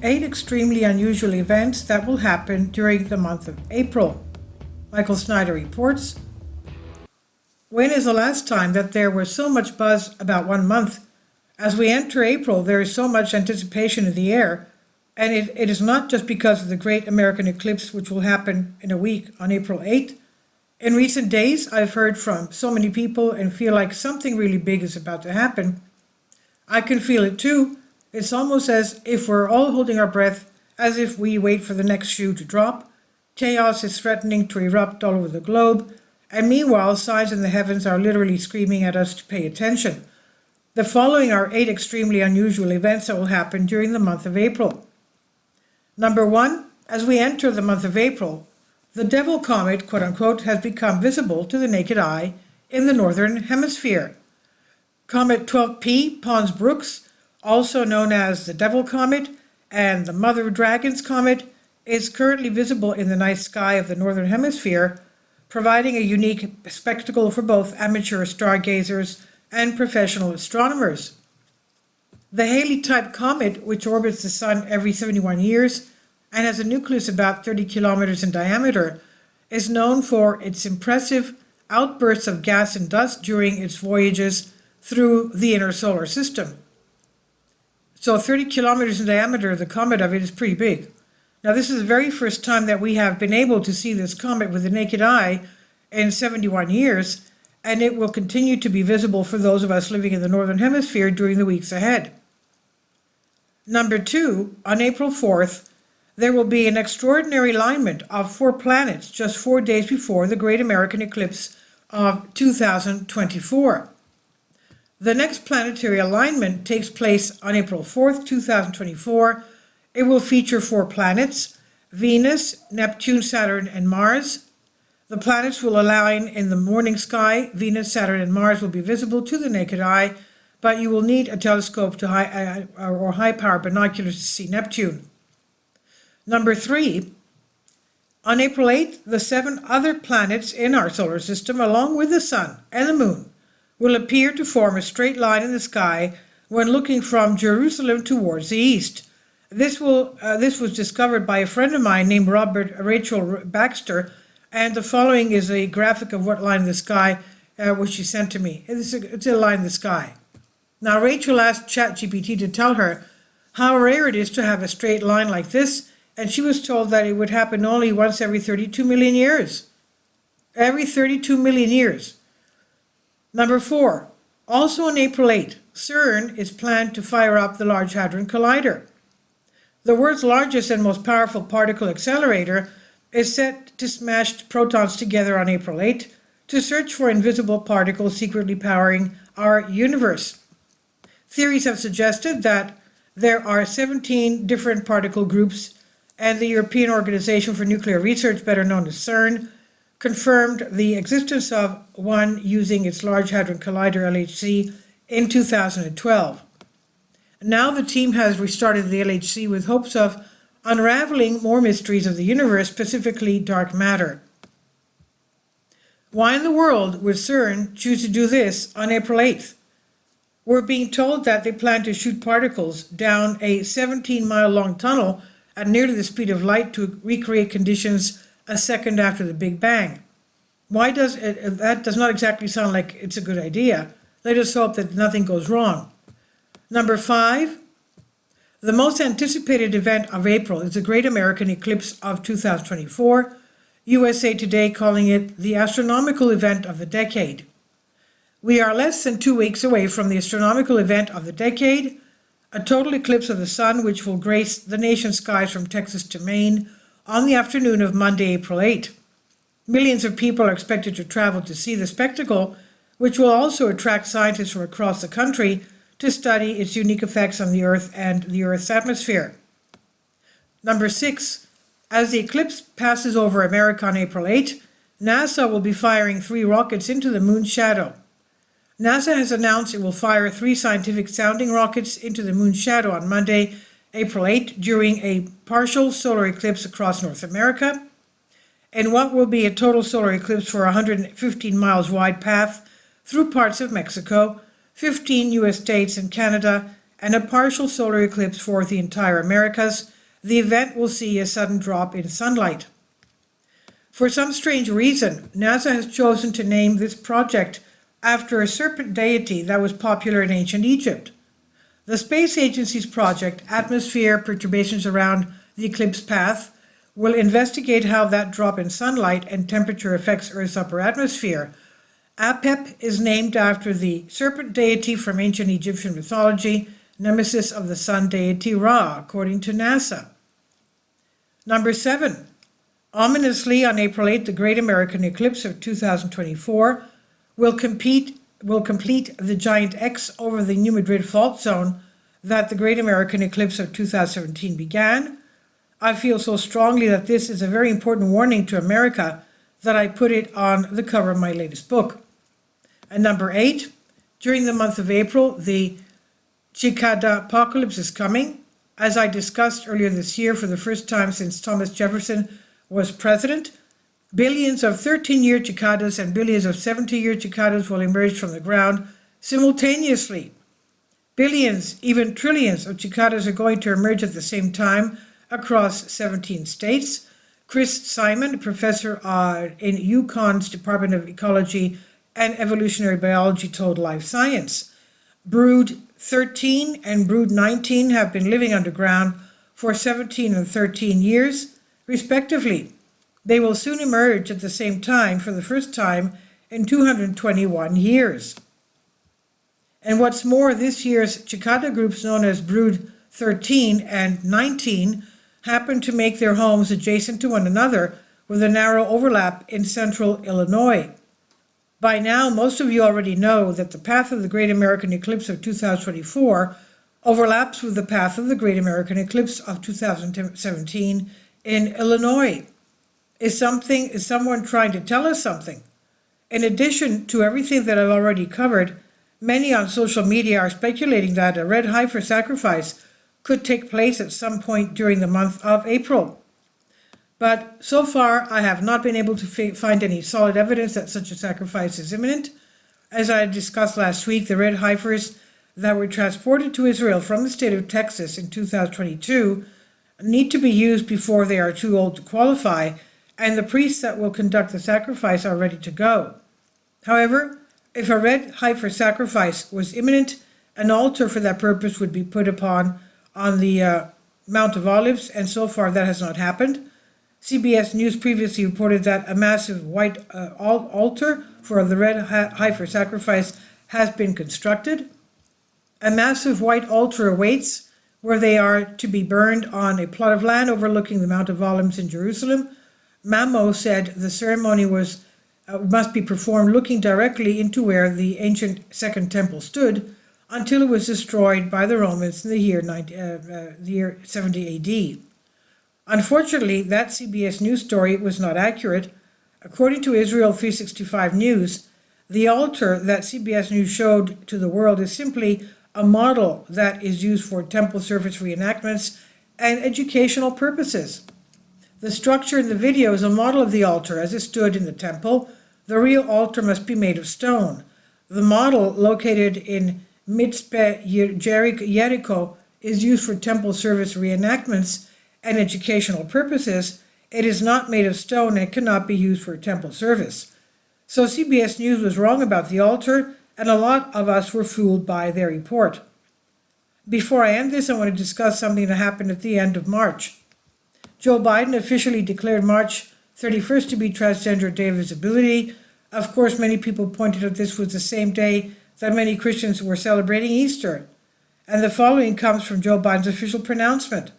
8 extremely unusual events that will happen during the month of April. Michael Snyder reports. When is the last time that there was so much buzz about one month? As we enter April, there is so much anticipation in the air, and it is not just because of the great American eclipse, which will happen in a week on April 8th. In recent days, I've heard from so many people and feel like something really big is about to happen. I can feel it too. It's almost as if we're all holding our breath, as if we wait for the next shoe to drop. Chaos is threatening to erupt all over the globe, and meanwhile, signs in the heavens are literally screaming at us to pay attention. The following are 8 extremely unusual events that will happen during the month of April. Number 1, as we enter the month of April, the Devil Comet, quote-unquote, has become visible to the naked eye in the northern hemisphere. Comet 12P Pons Brooks, also known as the Devil Comet and the Mother of Dragons Comet, is currently visible in the night sky of the northern hemisphere, providing a unique spectacle for both amateur stargazers and professional astronomers. The Halley-type comet, which orbits the Sun every 71 years and has a nucleus about 30 kilometers in diameter, is known for its impressive outbursts of gas and dust during its voyages through the inner solar system. So 30 kilometers in diameter, the comet of it is pretty big. Now, this is the very first time that we have been able to see this comet with the naked eye in 71 years, and it will continue to be visible for those of us living in the Northern Hemisphere during the weeks ahead. Number 2, on April 4th, there will be an extraordinary alignment of 4 planets just 4 days before the Great American Eclipse of 2024. The next planetary alignment takes place on April 4th, 2024. It will feature 4 planets: Venus, Neptune, Saturn, and Mars. The planets will align in the morning sky. Venus, Saturn, and Mars will be visible to the naked eye, but you will need a telescope or high-power binoculars to see Neptune. Number 3, on April 8th, the 7 other planets in our solar system, along with the Sun and the Moon, will appear to form a straight line in the sky when looking from Jerusalem towards the east. This was discovered by a friend of mine named Rachel Baxter, and the following is a graphic of what line in the sky which she sent to me. It's a line in the sky. Now, Rachel asked ChatGPT to tell her how rare it is to have a straight line like this, and she was told that it would happen only once every 32 million years. Every 32 million years. Number 4, also on April 8, CERN is planned to fire up the Large Hadron Collider. The world's largest and most powerful particle accelerator is set to smash protons together on April 8 to search for invisible particles secretly powering our universe. Theories have suggested that there are 17 different particle groups, and the European Organization for Nuclear Research, better known as CERN, confirmed the existence of one using its Large Hadron Collider LHC in 2012. Now the team has restarted the LHC with hopes of unraveling more mysteries of the universe, specifically dark matter. Why in the world would CERN choose to do this on April 8th? We're being told that they plan to shoot particles down a 17-mile-long tunnel at nearly the speed of light to recreate conditions a second after the Big Bang. That does not exactly sound like it's a good idea. Let us hope that nothing goes wrong. Number 5, the most anticipated event of April is the Great American Eclipse of 2024, USA Today calling it the astronomical event of the decade. We are less than 2 weeks away from the astronomical event of the decade, a total eclipse of the sun which will grace the nation's skies from Texas to Maine on the afternoon of Monday, April 8. Millions of people are expected to travel to see the spectacle, which will also attract scientists from across the country to study its unique effects on the Earth and the Earth's atmosphere. Number 6, as the eclipse passes over America on April 8, NASA will be firing 3 rockets into the moon's shadow. NASA has announced it will fire 3 scientific sounding rockets into the moon's shadow on Monday, April 8, during a partial solar eclipse across North America, and what will be a total solar eclipse for a 115 miles wide path through parts of Mexico, 15 U.S. states and Canada, and a partial solar eclipse for the entire Americas, the event will see a sudden drop in sunlight. For some strange reason, NASA has chosen to name this project after a serpent deity that was popular in ancient Egypt. The Space Agency's project, Atmosphere Perturbations Around the Eclipse Path, will investigate how that drop in sunlight and temperature affects Earth's upper atmosphere. Apep is named after the serpent deity from ancient Egyptian mythology, nemesis of the sun deity Ra, according to NASA. Number 7. Ominously, on April 8, the Great American Eclipse of 2024 will complete the giant X over the New Madrid fault zone that the Great American Eclipse of 2017 began. I feel so strongly that this is a very important warning to America that I put it on the cover of my latest book. And number 8, during the month of April, the Cicada apocalypse is coming. As I discussed earlier this year, for the first time since Thomas Jefferson was president, billions of 13-year cicadas and billions of 70-year cicadas will emerge from the ground simultaneously. Billions, even trillions of cicadas are going to emerge at the same time across 17 states. Chris Simon, a professor in UConn's Department of Ecology and Evolutionary Biology, told Life Science. Brood 13 and Brood 19 have been living underground for 17 and 13 years, respectively. They will soon emerge at the same time for the first time in 221 years. And what's more, this year's cicada groups known as Brood 13 and 19 happen to make their homes adjacent to one another with a narrow overlap in central Illinois. By now, most of you already know that the path of the Great American Eclipse of 2024 overlaps with the path of the Great American Eclipse of 2017 in Illinois. Is someone trying to tell us something? In addition to everything that I've already covered, many on social media are speculating that a red heifer sacrifice could take place at some point during the month of April. But so far, I have not been able to find any solid evidence that such a sacrifice is imminent. As I discussed last week, the red heifers that were transported to Israel from the state of Texas in 2022 need to be used before they are too old to qualify, and the priests that will conduct the sacrifice are ready to go. However, if a red heifer sacrifice was imminent, an altar for that purpose would be put upon on the Mount of Olives, and so far that has not happened. CBS News previously reported that a massive white altar for the red heifer sacrifice has been constructed. A massive white altar awaits where they are to be burned on a plot of land overlooking the Mount of Olives in Jerusalem. Mamo said the ceremony must be performed looking directly into where the ancient Second Temple stood until it was destroyed by the Romans in the year 70 AD. Unfortunately, that CBS News story was not accurate. According to Israel 365 News, the altar that CBS News showed to the world is simply a model that is used for temple service reenactments and educational purposes. The structure in the video is a model of the altar as it stood in the temple. The real altar must be made of stone. The model, located in Mitzpeh Jericho, is used for temple service reenactments and educational purposes. It is not made of stone and cannot be used for temple service. So CBS News was wrong about the altar, and a lot of us were fooled by their report. Before I end this, I want to discuss something that happened at the end of March. Joe Biden officially declared March 31st to be Transgender Day of Visibility. Of course, many people pointed out this was the same day that many Christians were celebrating Easter. And the following comes from Joe Biden's official pronouncement.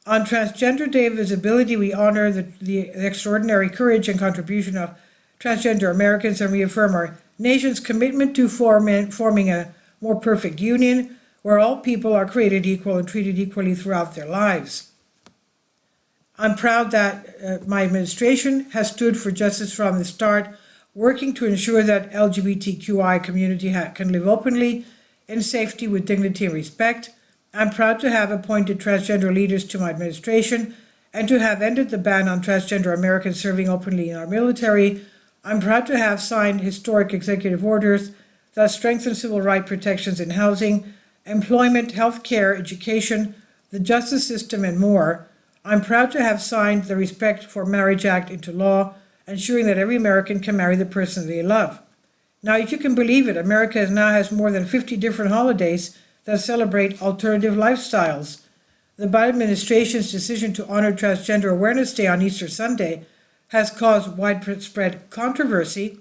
On Transgender Day of Visibility, we honor the extraordinary courage and contribution of transgender Americans and reaffirm our nation's commitment to forming a more perfect union where all people are created equal and treated equally throughout their lives. I'm proud that my administration has stood for justice from the start, working to ensure that LGBTQI community can live openly in safety with dignity and respect. I'm proud to have appointed transgender leaders to my administration and to have ended the ban on transgender Americans serving openly in our military. I'm proud to have signed historic executive orders that strengthen civil rights protections in housing, employment, health care, education, the justice system, and more. I'm proud to have signed the Respect for Marriage Act into law, ensuring that every American can marry the person they love. Now, if you can believe it, America now has more than 50 different holidays that celebrate alternative lifestyles. The Biden administration's decision to honor Transgender Awareness Day on Easter Sunday has caused widespread controversy.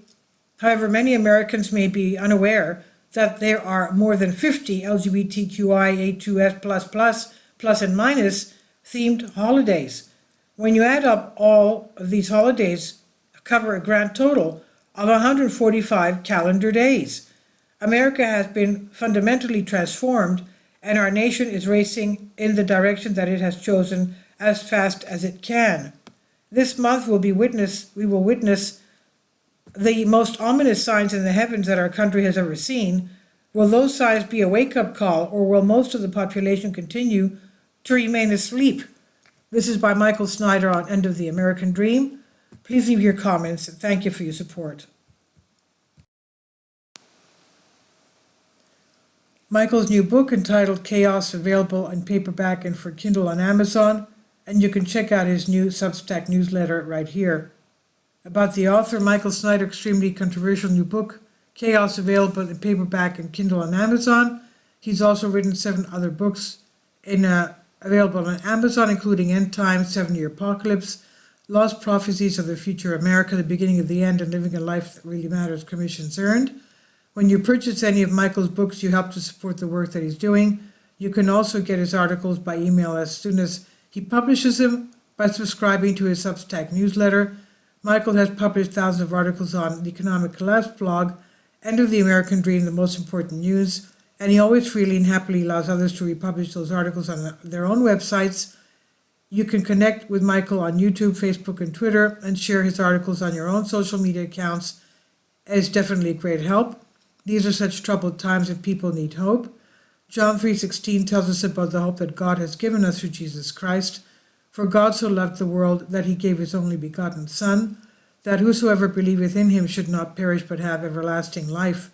However, many Americans may be unaware that there are more than 50 LGBTQIA2S++, plus and minus, themed holidays. When you add up all of these holidays, cover a grand total of 145 calendar days. America has been fundamentally transformed, and our nation is racing in the direction that it has chosen as fast as it can. This month we will witness the most ominous signs in the heavens that our country has ever seen. Will those signs be a wake-up call, or will most of the population continue to remain asleep? This is by Michael Snyder on End of the American Dream. Please leave your comments, and thank you for your support. Michael's new book entitled Chaos, available in paperback and for Kindle on Amazon, and you can check out his new Substack newsletter right here. About the author, Michael Snyder, extremely controversial new book, Chaos, available in paperback and Kindle on Amazon. He's also written 7 other books available on Amazon, including End Times, 7-Year Apocalypse, Lost Prophecies of the Future America, The Beginning of the End, and Living a Life That Really Matters, Commissions Earned. When you purchase any of Michael's books, you help to support the work that he's doing. You can also get his articles by email as soon as he publishes them by subscribing to his Substack newsletter. Michael has published thousands of articles on the Economic Collapse blog, End of the American Dream, The Most Important News, and he always freely and happily allows others to republish those articles on their own websites. You can connect with Michael on YouTube, Facebook, and Twitter, and share his articles on your own social media accounts. It's definitely a great help. These are such troubled times and people need hope. John 3:16 tells us about the hope that God has given us through Jesus Christ. For God so loved the world that he gave his only begotten Son, that whosoever believeth in him should not perish but have everlasting life.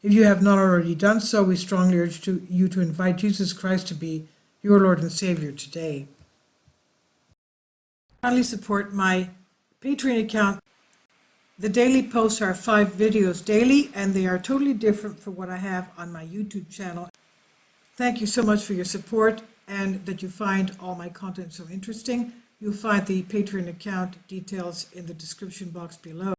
If you have not already done so, we strongly urge you to invite Jesus Christ to be your Lord and Savior today. Kindly support my Patreon account. The daily posts are 5 videos daily, and they are totally different from what I have on my YouTube channel. Thank you so much for your support and that you find all my content so interesting. You'll find the Patreon account details in the description box below.